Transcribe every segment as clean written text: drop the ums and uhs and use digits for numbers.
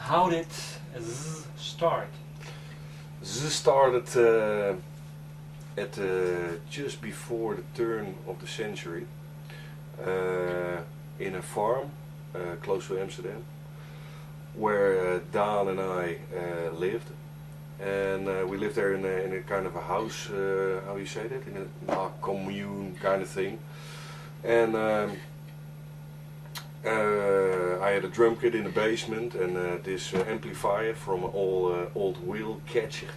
how did zZz start? zZz started at just before the turn of the century in a farm close to Amsterdam, where Daan and I lived, and we lived there in a kind of a house, how you say that, in a commune kind of thing, and I had a drum kit in the basement and this amplifier from an old wheel catcher.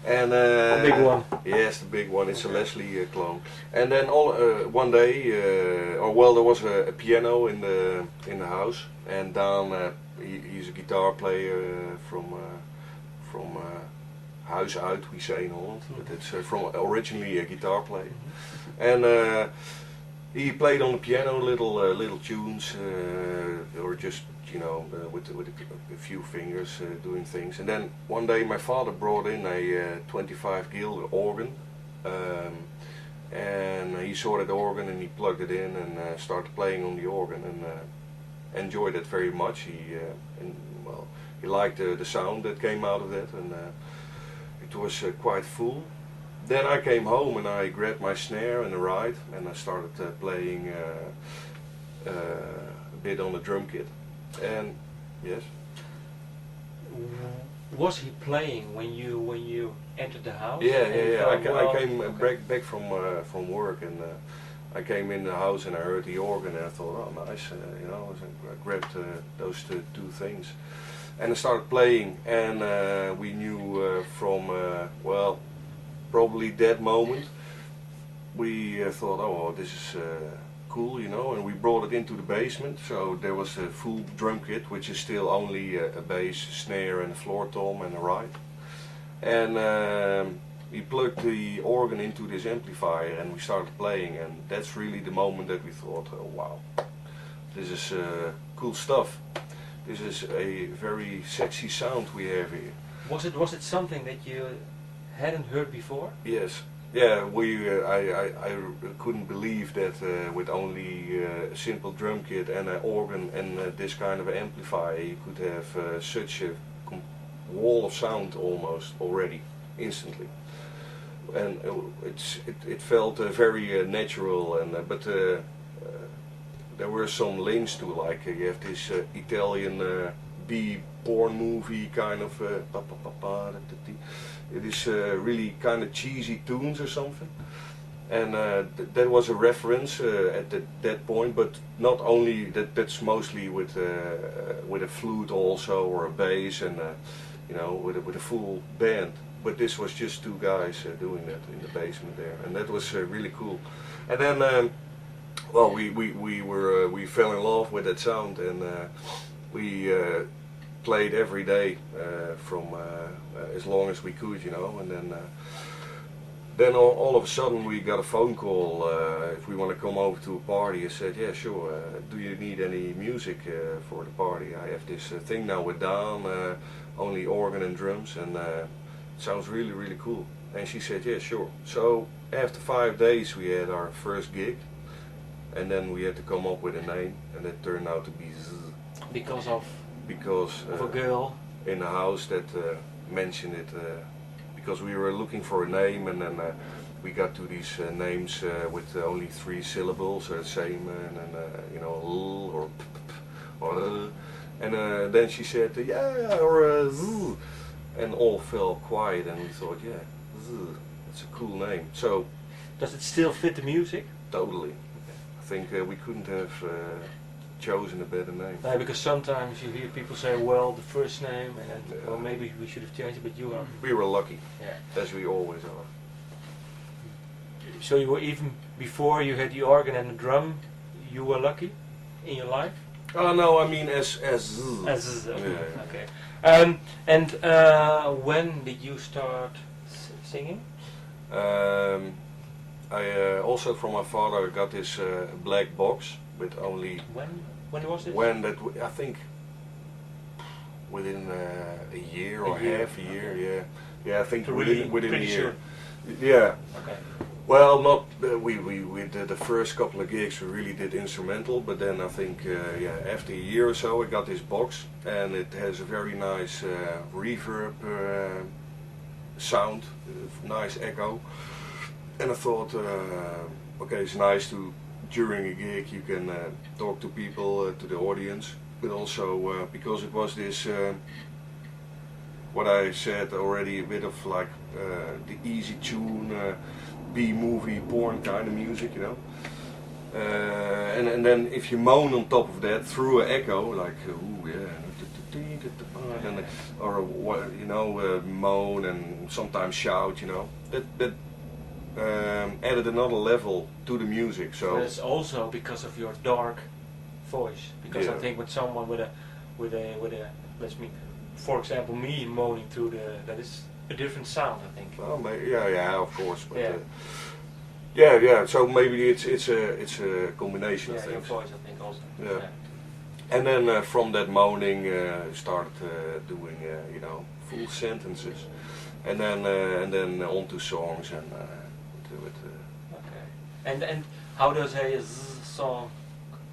And a big one. Yes, the big one. It's a Leslie clone. And then one day, there was a piano in the house, and Daan, he's a guitar player from Huis Uit, we say in Holland, but it's from originally a guitar player, and he played on the piano little tunes, or just with a few fingers doing things. And then one day my father brought in a 25 gil organ, and he saw that organ and he plugged it in and started playing on the organ, and enjoyed it very much. He liked the sound that came out of that, and it was quite full. Then I came home and I grabbed my snare and a ride, and I started playing a bit on the drum kit. And yes. Was he playing when you entered the house? Yeah. I came back from work, and I came in the house and I heard the organ, and I thought, oh nice, I grabbed those two things, and I started playing, and we knew from probably that moment we thought, oh, this is cool, and we brought it into the basement. So there was a full drum kit, which is still only a bass, snare and a floor tom and a ride, and we plugged the organ into this amplifier and we started playing, and that's really the moment that we thought, oh wow, this is cool stuff. This is a very sexy sound we have here. Was it something that you hadn't heard before? Yes. Yeah, I couldn't believe that with only a simple drum kit and an organ and this kind of amplifier you could have such a wall of sound almost already, instantly. And it felt very natural, and but there were some links to, like you have this Italian B-porn movie kind of it is really kind of cheesy tunes or something, and that was a reference at that point. But not only that's mostly with a flute also, or a bass, and with a full band. But this was just two guys doing that in the basement there, and that was really cool. And then we fell in love with that sound, and we played every day from as long as we could, and then all of a sudden we got a phone call if we want to come over to a party. I said, yeah, sure. Do you need any music for the party? I have this thing now with Daan, only organ and drums, and it sounds really, really cool. And she said, yeah, sure. So after 5 days we had our first gig, and then we had to come up with a name, and it turned out to be zZz. Because of a girl in the house that mentioned it, because we were looking for a name, and then we got to these names with only 3 syllables, or the same, and then l or p, or and then she said yeah, or z, and all fell quiet, and we thought, yeah, z, it's a cool name. So does it still fit the music? Totally. I think we couldn't have chosen a better name. No, because sometimes you hear people say, well, the first name, and then, well, maybe we should have changed it, but you are. We were lucky, yeah, as we always are. So you were, even before you had the organ and the drum, you were lucky in your life? Oh no, I mean as zZz. As zZz, okay. Yeah. Okay. And when did you start singing? I also from my father got this black box with only. When was this? When that I think within a year or half a year. Yeah. I think so within a year. Sure. Yeah. Okay. Well, not we did the first couple of gigs. We really did instrumental, but then I think after a year or so, I got this box, and it has a very nice reverb sound, nice echo. And I thought, okay, it's nice to during a gig you can talk to people, to the audience, but also because it was this. What I said already, a bit of like the easy tune, B-movie porn kind of music, you know. And then if you moan on top of that through an echo, like ooh yeah, and, or you know, moan and sometimes shout, you know, that added another level to the music. So but it's also because of your dark voice. Because I think with someone with a let's me. For example, me moaning through that is a different sound, I think. Well, yeah, of course, but yeah. So maybe it's a combination of things. Your voice, I think, also. Yeah. And then from that moaning, started doing you know, full sentences, and then onto songs and do it. Okay. And how does a zZz song?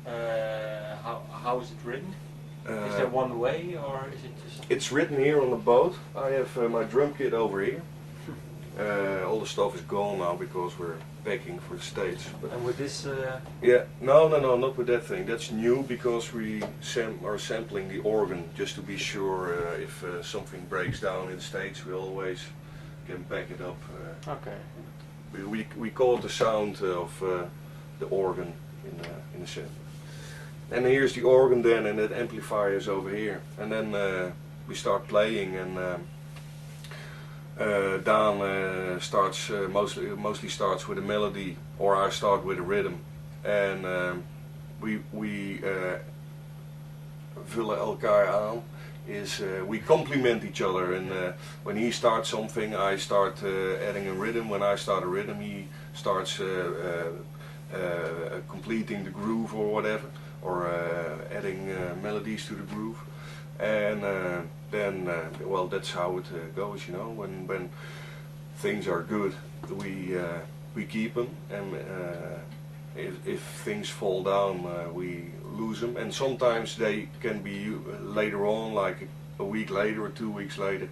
How is it written? Is there one way, or is it just... It's written here on the boat. I have my drum kit over here. All the stuff is gone now because we're packing for the States. But and with this... Yeah, no, not with that thing. That's new because we are sampling the organ just to be sure if something breaks down in the States, we always can back it up. Okay. We call it the sound of the organ in the set. And here's the organ then, and that amplifier is over here. And then we start playing, and Daan starts mostly starts with a melody, or I start with a rhythm, and we vullen elkaar aan. We complement each other, and when he starts something, I start adding a rhythm. When I start a rhythm, he starts completing the groove or whatever, or adding melodies to the groove, and then well, that's how it goes, you know. When things are good, we keep them, and if things fall down, we lose them. And sometimes they can be later on, like a week later or 2 weeks later,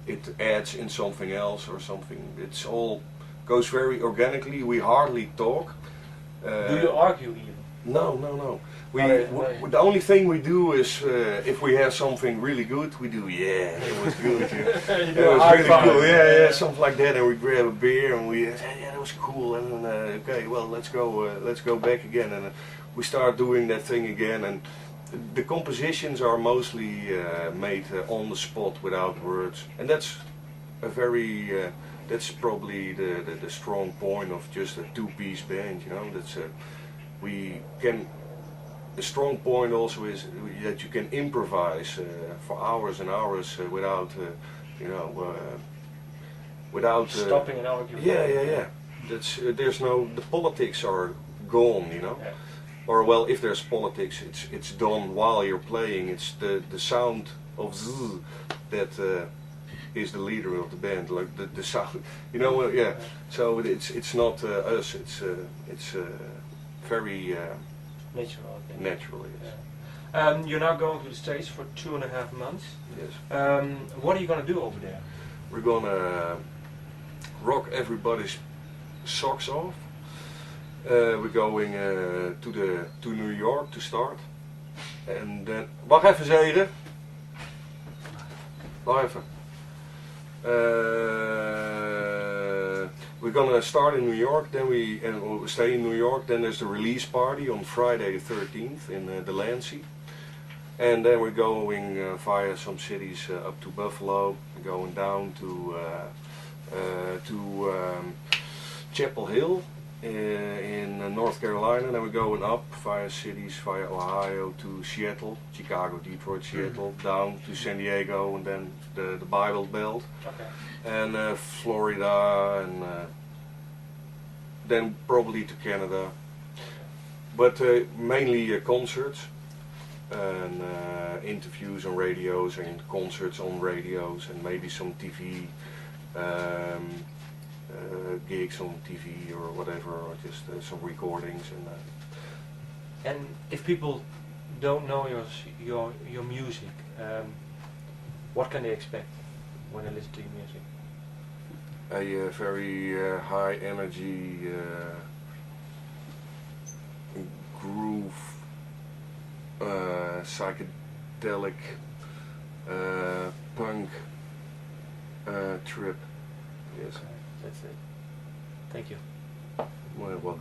it adds in something else or something. It's all goes very organically. We hardly talk. Do you argue even? No. The only thing we do is if we have something really good, we do it was good. It was really cool. Yeah, something like that. And we grab a beer and we that was cool. And okay, well let's go back again. And we start doing that thing again. And the compositions are mostly made on the spot without words. And that's a very that's probably the strong point of just a two-piece band. You know, that's we can. The strong point also is that you can improvise for hours and hours without, you know, without stopping and arguing. Yeah. That's there's no, the politics are gone, you know. Yeah. Or well, if there's politics, it's done while you're playing. It's the sound of zZz that is the leader of the band, like the sound, you know. Yeah. So it's not us. It's very. Naturally, yes. Yeah. You're now going to the States for 2.5 months. Yes. What are you going to do over there? We're going to rock everybody's socks off. We're going to New York to start. And then... Wacht even, Zeden. Wacht even. We're gonna start in New York, then we'll stay in New York. Then there's the release party on Friday the 13th in the Lansing, and then we're going via some cities up to Buffalo, going down to Chapel Hill in North Carolina. Then we're going up via cities via Ohio to Seattle, Chicago, Detroit, Seattle, down to San Diego, and then the Bible Belt. Okay. And Florida, and then probably to Canada, but mainly concerts and interviews on radios and concerts on radios and maybe some TV. gigs on TV or whatever, or just some recordings. And if people don't know your music, what can they expect when they listen to your music? A very high energy groove, psychedelic punk trip. Yes. Okay, that's it. Thank you. Well, welcome.